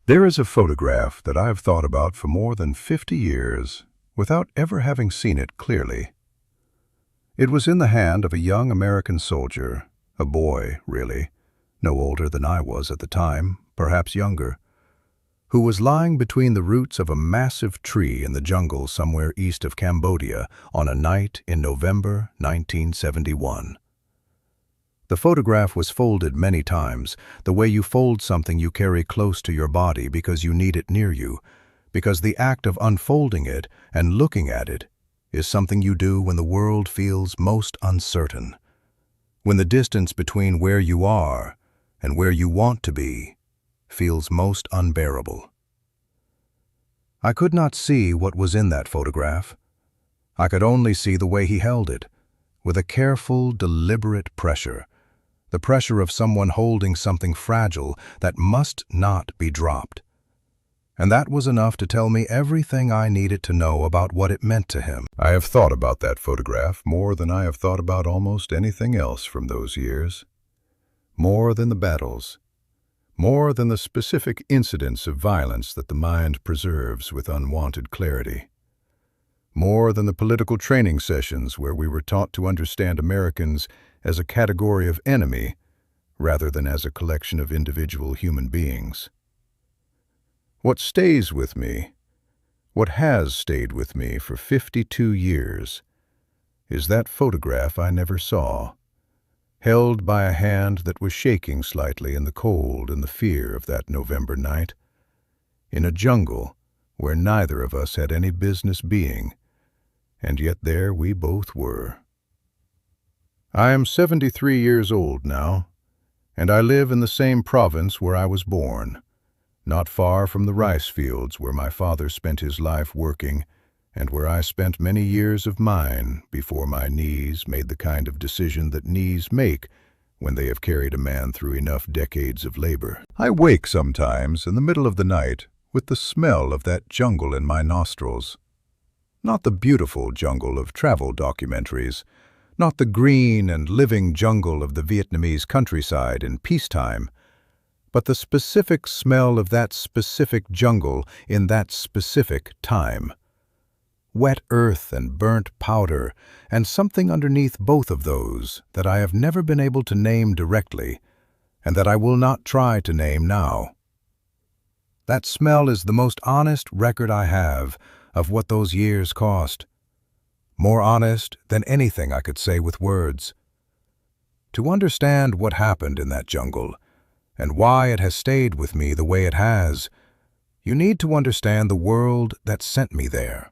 There is a photograph that I have thought about for more than 50 years without ever having seen it clearly. It was in the hand of a young American soldier, a boy, really, no older than I was at the time, perhaps younger, who was lying between the roots of a massive tree in the jungle somewhere east of Cambodia on a night in November 1971. The photograph was folded many times, the way you fold something you carry close to your body because you need it near you, because the act of unfolding it and looking at it is something you do when the world feels most uncertain, when the distance between where you are and where you want to be feels most unbearable. I could not see what was in that photograph. I could only see the way he held it, with a careful, deliberate pressure, the pressure of someone holding something fragile that must not be dropped. And that was enough to tell me everything I needed to know about what it meant to him. I have thought about that photograph more than I have thought about almost anything else from those years. More than the battles. More than the specific incidents of violence that the mind preserves with unwanted clarity. More than the political training sessions where we were taught to understand Americans as a category of enemy rather than as a collection of individual human beings. What stays with me, what has stayed with me for 52 years, is that photograph I never saw, held by a hand that was shaking slightly in the cold and the fear of that November night, in a jungle where neither of us had any business being, and yet there we both were. I am 73 years old now, and I live in the same province where I was born, not far from the rice fields where my father spent his life working and where I spent many years of mine before my knees made the kind of decision that knees make when they have carried a man through enough decades of labor. I wake sometimes in the middle of the night with the smell of that jungle in my nostrils. Not the beautiful jungle of travel documentaries, not the green and living jungle of the Vietnamese countryside in peacetime, but the specific smell of that specific jungle in that specific time. Wet earth and burnt powder, and something underneath both of those that I have never been able to name directly, and that I will not try to name now. That smell is the most honest record I have of what those years cost. More honest than anything I could say with words. To understand what happened in that jungle, and why it has stayed with me the way it has, you need to understand the world that sent me there.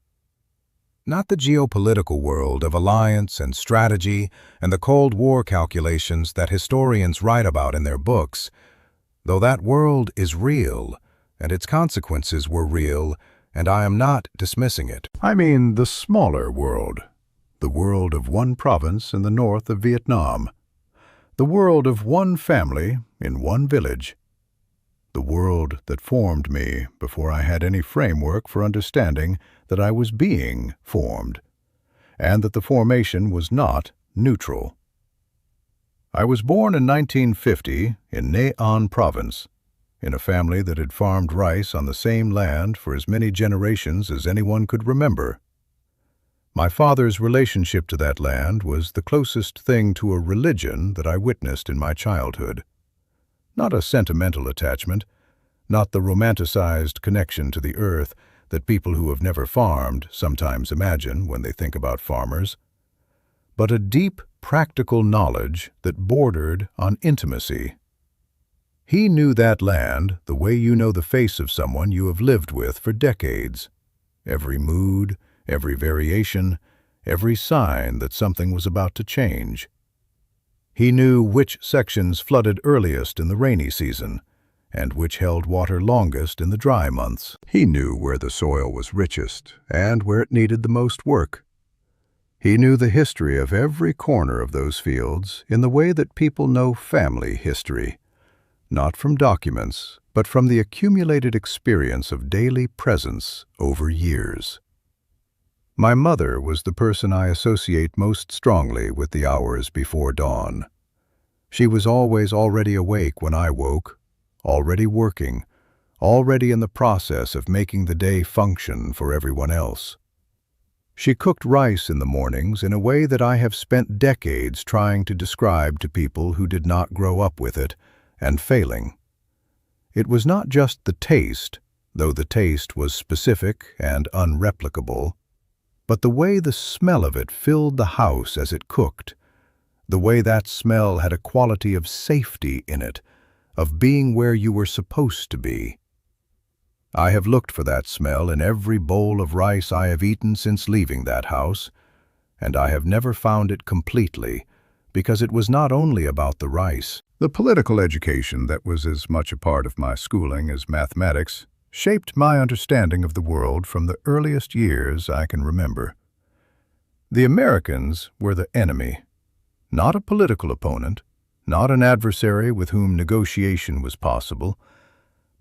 Not the geopolitical world of alliance and strategy and the Cold War calculations that historians write about in their books, though that world is real, and its consequences were real, and I am not dismissing it. I mean the smaller world, the world of one province in the north of Vietnam, the world of one family in one village, the world that formed me before I had any framework for understanding that I was being formed, and that the formation was not neutral. I was born in 1950 in Nha An Province, in a family that had farmed rice on the same land for as many generations as anyone could remember. My father's relationship to that land was the closest thing to a religion that I witnessed in my childhood. Not a sentimental attachment, not the romanticized connection to the earth that people who have never farmed sometimes imagine when they think about farmers, but a deep, practical knowledge that bordered on intimacy. He knew that land the way you know the face of someone you have lived with for decades. Every mood, every variation, every sign that something was about to change. He knew which sections flooded earliest in the rainy season, and which held water longest in the dry months. He knew where the soil was richest and where it needed the most work. He knew the history of every corner of those fields in the way that people know family history, not from documents, but from the accumulated experience of daily presence over years. My mother was the person I associate most strongly with the hours before dawn. She was always already awake when I woke, already working, already in the process of making the day function for everyone else. She cooked rice in the mornings in a way that I have spent decades trying to describe to people who did not grow up with it, and failing. It was not just the taste, though the taste was specific and unreplicable, but the way the smell of it filled the house as it cooked, the way that smell had a quality of safety in it, of being where you were supposed to be. I have looked for that smell in every bowl of rice I have eaten since leaving that house, and I have never found it completely, because it was not only about the rice. The political education that was as much a part of my schooling as mathematics shaped my understanding of the world from the earliest years I can remember. The Americans were the enemy, not a political opponent, not an adversary with whom negotiation was possible,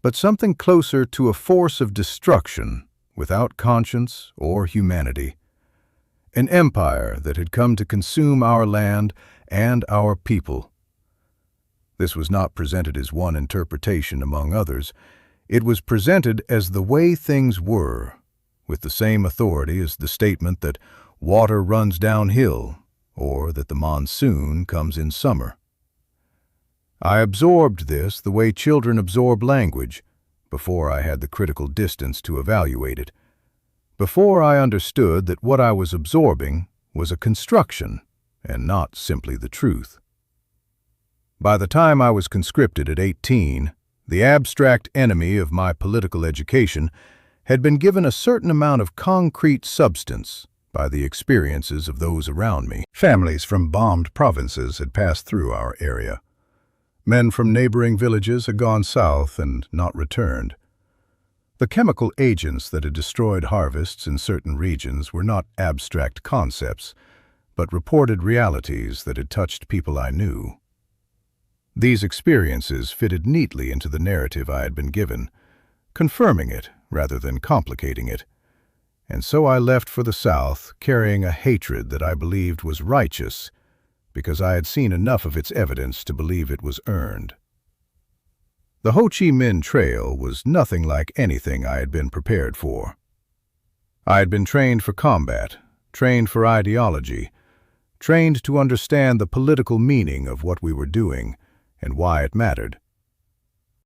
but something closer to a force of destruction without conscience or humanity. An empire that had come to consume our land and our people. This was not presented as one interpretation among others. It was presented as the way things were, with the same authority as the statement that water runs downhill or that the monsoon comes in summer. I absorbed this the way children absorb language, before I had the critical distance to evaluate it, before I understood that what I was absorbing was a construction and not simply the truth. By the time I was conscripted at 18, the abstract enemy of my political education had been given a certain amount of concrete substance by the experiences of those around me. Families from bombed provinces had passed through our area. Men from neighboring villages had gone south and not returned. The chemical agents that had destroyed harvests in certain regions were not abstract concepts, but reported realities that had touched people I knew. These experiences fitted neatly into the narrative I had been given, confirming it rather than complicating it. And so I left for the South carrying a hatred that I believed was righteous, because I had seen enough of its evidence to believe it was earned. The Ho Chi Minh Trail was nothing like anything I had been prepared for. I had been trained for combat, trained for ideology, trained to understand the political meaning of what we were doing and why it mattered.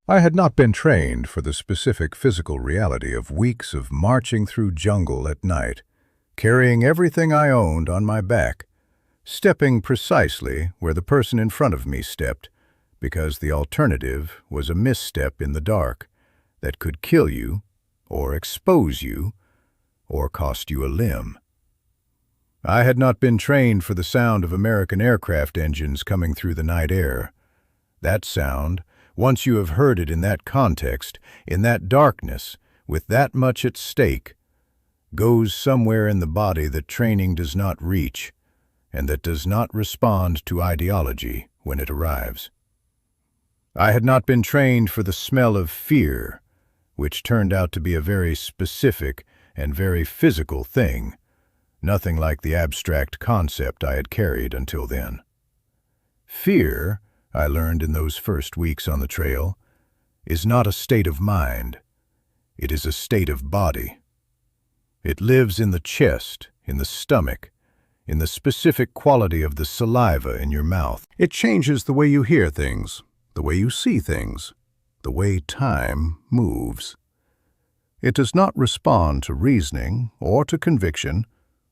I had not been trained for the specific physical reality of weeks of marching through jungle at night, carrying everything I owned on my back, stepping precisely where the person in front of me stepped, because the alternative was a misstep in the dark that could kill you, or expose you, or cost you a limb. I had not been trained for the sound of American aircraft engines coming through the night air. That sound, once you have heard it in that context, in that darkness, with that much at stake, goes somewhere in the body that training does not reach, and that does not respond to ideology when it arrives. I had not been trained for the smell of fear, which turned out to be a very specific and very physical thing, nothing like the abstract concept I had carried until then. Fear, I learned in those first weeks on the trail, is not a state of mind. It is a state of body. It lives in the chest, in the stomach, in the specific quality of the saliva in your mouth. It changes the way you hear things, the way you see things, the way time moves. It does not respond to reasoning or to conviction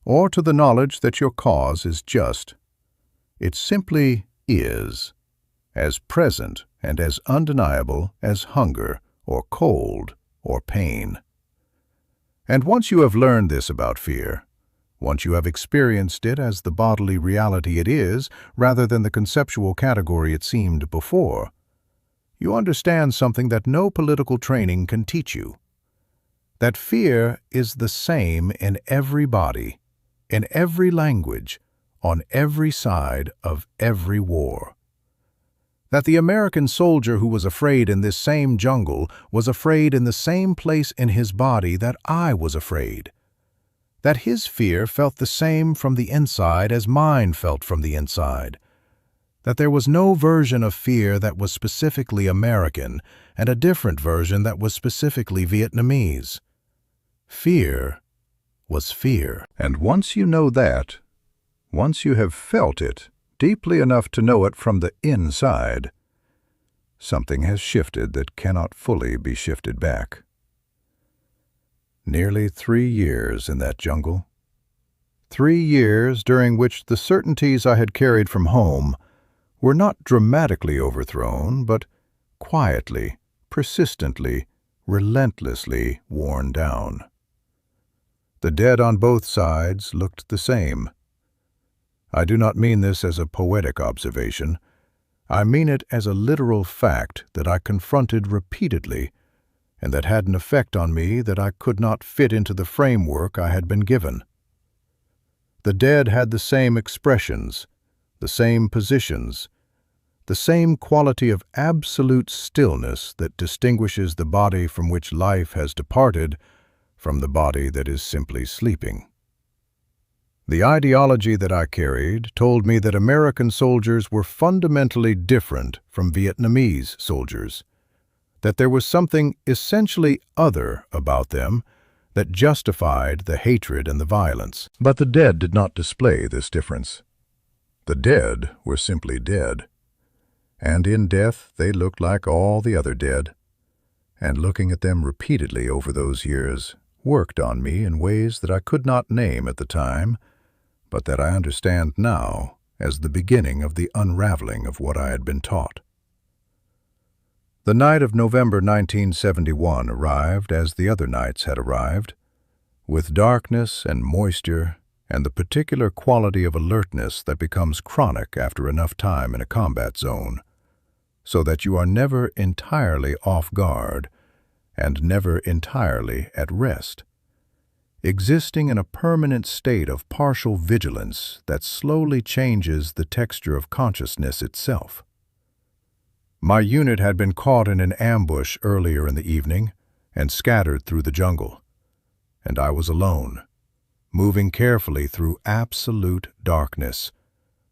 or to the knowledge that your cause is just. It simply is, as present and as undeniable as hunger or cold or pain. And once you have learned this about fear, once you have experienced it as the bodily reality it is rather than the conceptual category it seemed before, you understand something that no political training can teach you. That fear is the same in every body, in every language, on every side of every war. That the American soldier who was afraid in this same jungle was afraid in the same place in his body that I was afraid. That his fear felt the same from the inside as mine felt from the inside. That there was no version of fear that was specifically American and a different version that was specifically Vietnamese. Fear was fear. And once you know that, once you have felt it deeply enough to know it from the inside, something has shifted that cannot fully be shifted back. Nearly 3 years in that jungle. 3 years during which the certainties I had carried from home were not dramatically overthrown, but quietly, persistently, relentlessly worn down. The dead on both sides looked the same. I do not mean this as a poetic observation. I mean it as a literal fact that I confronted repeatedly and that had an effect on me that I could not fit into the framework I had been given. The dead had the same expressions, the same positions, the same quality of absolute stillness that distinguishes the body from which life has departed from the body that is simply sleeping. The ideology that I carried told me that American soldiers were fundamentally different from Vietnamese soldiers, that there was something essentially other about them that justified the hatred and the violence. But the dead did not display this difference. The dead were simply dead, and in death they looked like all the other dead, and looking at them repeatedly over those years worked on me in ways that I could not name at the time, but that I understand now as the beginning of the unraveling of what I had been taught. The night of November 1971 arrived as the other nights had arrived, with darkness and moisture and the particular quality of alertness that becomes chronic after enough time in a combat zone, so that you are never entirely off guard and never entirely at rest, existing in a permanent state of partial vigilance that slowly changes the texture of consciousness itself. My unit had been caught in an ambush earlier in the evening and scattered through the jungle, and I was alone, moving carefully through absolute darkness,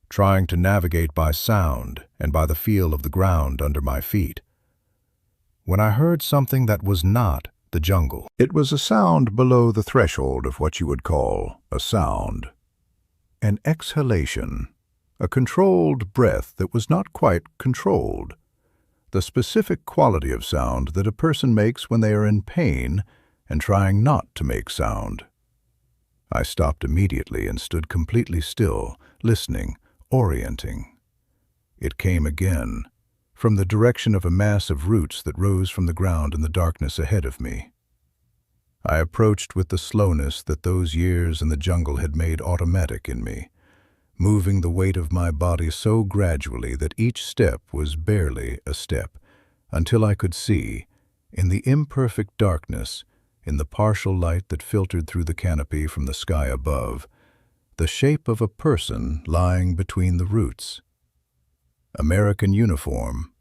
trying to navigate by sound and by the feel of the ground under my feet, when I heard something that was not the jungle. It was a sound below the threshold of what you would call a sound. An exhalation, a controlled breath that was not quite controlled. The specific quality of sound that a person makes when they are in pain and trying not to make sound. I stopped immediately and stood completely still, listening, orienting. It came again, from the direction of a mass of roots that rose from the ground in the darkness ahead of me. I approached with the slowness that those years in the jungle had made automatic in me, moving the weight of my body so gradually that each step was barely a step, until I could see, in the imperfect darkness, in the partial light that filtered through the canopy from the sky above, the shape of a person lying between the roots. American uniform,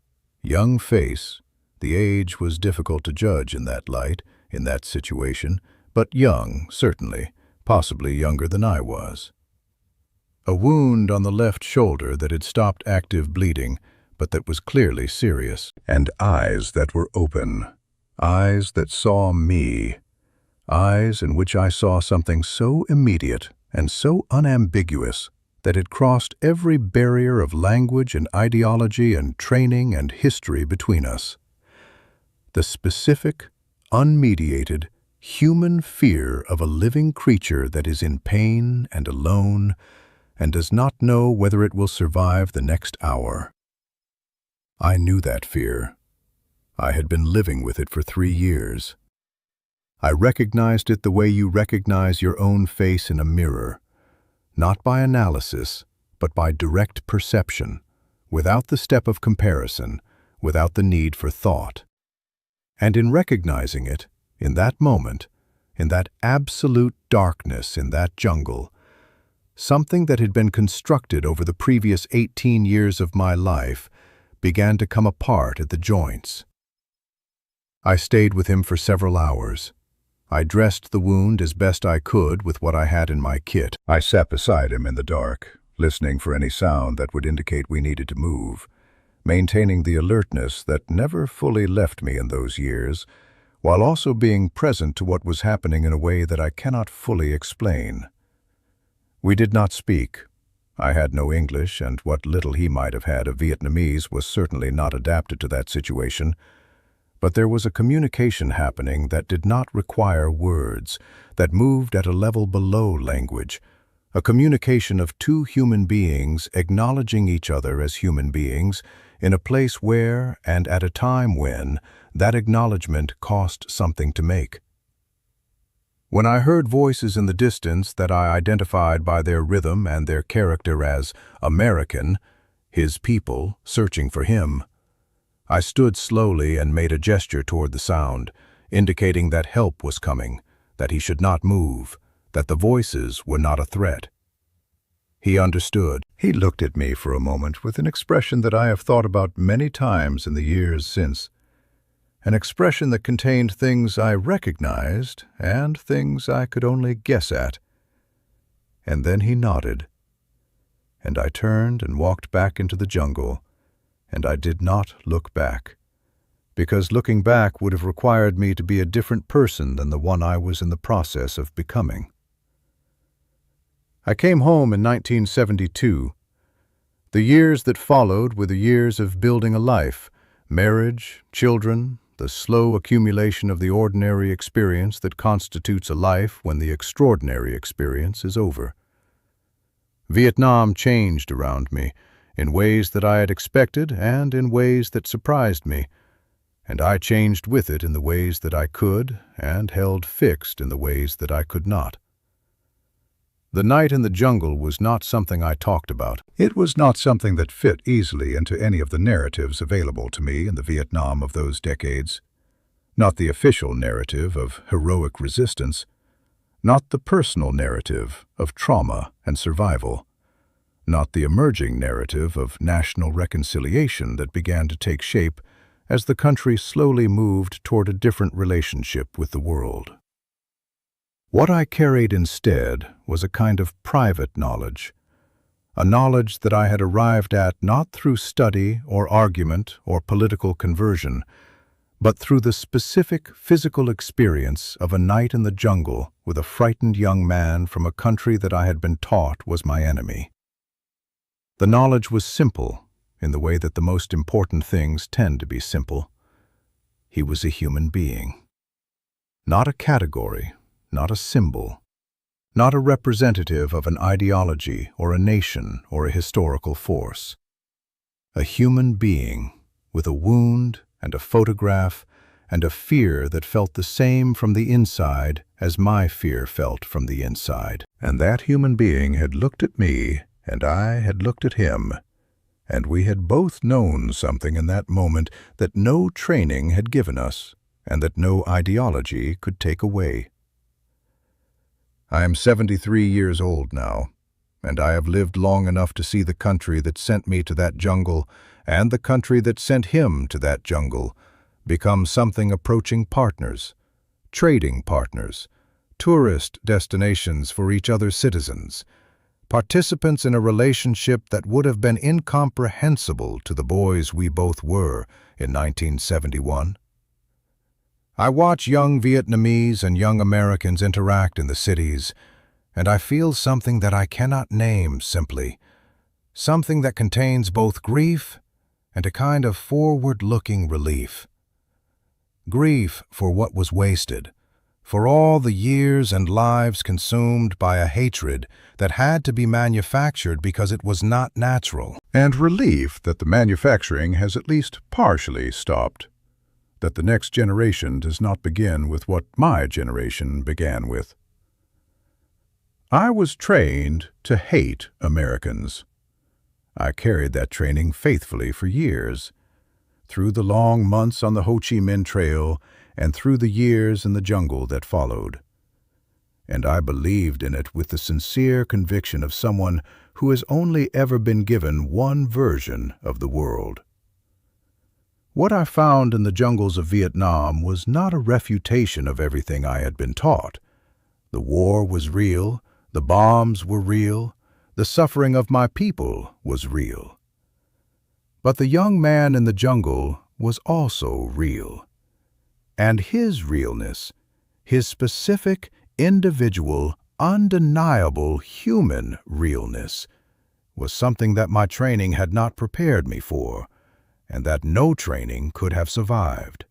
young face, the age was difficult to judge in that light, in that situation, but young, certainly, possibly younger than I was. A wound on the left shoulder that had stopped active bleeding, but that was clearly serious. And eyes that were open, eyes that saw me, eyes in which I saw something so immediate and so unambiguous that it crossed every barrier of language and ideology and training and history between us. The specific, unmediated, human fear of a living creature that is in pain and alone and does not know whether it will survive the next hour. I knew that fear. I had been living with it for 3 years. I recognized it the way you recognize your own face in a mirror, not by analysis, but by direct perception, without the step of comparison, without the need for thought. And in recognizing it, in that moment, in that absolute darkness in that jungle, something that had been constructed over the previous 18 years of my life began to come apart at the joints. I stayed with him for several hours. I dressed the wound as best I could with what I had in my kit. I sat beside him in the dark, listening for any sound that would indicate we needed to move, maintaining the alertness that never fully left me in those years, while also being present to what was happening in a way that I cannot fully explain. We did not speak. I had no English, and what little he might have had of Vietnamese was certainly not adapted to that situation. But there was a communication happening that did not require words, that moved at a level below language, a communication of two human beings acknowledging each other as human beings in a place where, and at a time when, that acknowledgement cost something to make. When I heard voices in the distance that I identified by their rhythm and their character as American, his people, searching for him, I stood slowly and made a gesture toward the sound, indicating that help was coming, that he should not move, that the voices were not a threat. He understood. He looked at me for a moment with an expression that I have thought about many times in the years since, an expression that contained things I recognized and things I could only guess at. And then he nodded, and I turned and walked back into the jungle, and I did not look back, because looking back would have required me to be a different person than the one I was in the process of becoming. I came home in 1972. The years that followed were the years of building a life, marriage, children, the slow accumulation of the ordinary experience that constitutes a life when the extraordinary experience is over. Vietnam changed around me, in ways that I had expected and in ways that surprised me, and I changed with it in the ways that I could and held fixed in the ways that I could not. The night in the jungle was not something I talked about. It was not something that fit easily into any of the narratives available to me in the Vietnam of those decades. Not the official narrative of heroic resistance, not the personal narrative of trauma and survival, not the emerging narrative of national reconciliation that began to take shape as the country slowly moved toward a different relationship with the world. What I carried instead was a kind of private knowledge, a knowledge that I had arrived at not through study or argument or political conversion, but through the specific physical experience of a night in the jungle with a frightened young man from a country that I had been taught was my enemy. The knowledge was simple, in the way that the most important things tend to be simple. He was a human being. Not a category, not a symbol, not a representative of an ideology or a nation or a historical force. A human being with a wound and a photograph and a fear that felt the same from the inside as my fear felt from the inside. And that human being had looked at me and I had looked at him, and we had both known something in that moment that no training had given us and that no ideology could take away. I am 73 years old now, and I have lived long enough to see the country that sent me to that jungle and the country that sent him to that jungle become something approaching partners, trading partners, tourist destinations for each other's citizens, participants in a relationship that would have been incomprehensible to the boys we both were in 1971. I watch young Vietnamese and young Americans interact in the cities, and I feel something that I cannot name simply, something that contains both grief and a kind of forward-looking relief. Grief for what was wasted, for all the years and lives consumed by a hatred that had to be manufactured because it was not natural. And relief that the manufacturing has at least partially stopped, that the next generation does not begin with what my generation began with. I was trained to hate Americans. I carried that training faithfully for years, through the long months on the Ho Chi Minh Trail and through the years in the jungle that followed. And I believed in it with the sincere conviction of someone who has only ever been given one version of the world. What I found in the jungles of Vietnam was not a refutation of everything I had been taught. The war was real, the bombs were real, The suffering of my people was real. But the young man in the jungle was also real. And his realness, his specific, individual, undeniable human realness, was something that my training had not prepared me for, and that no training could have survived.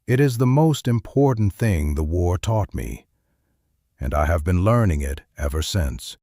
It is the most important thing the war taught me, and I have been learning it ever since.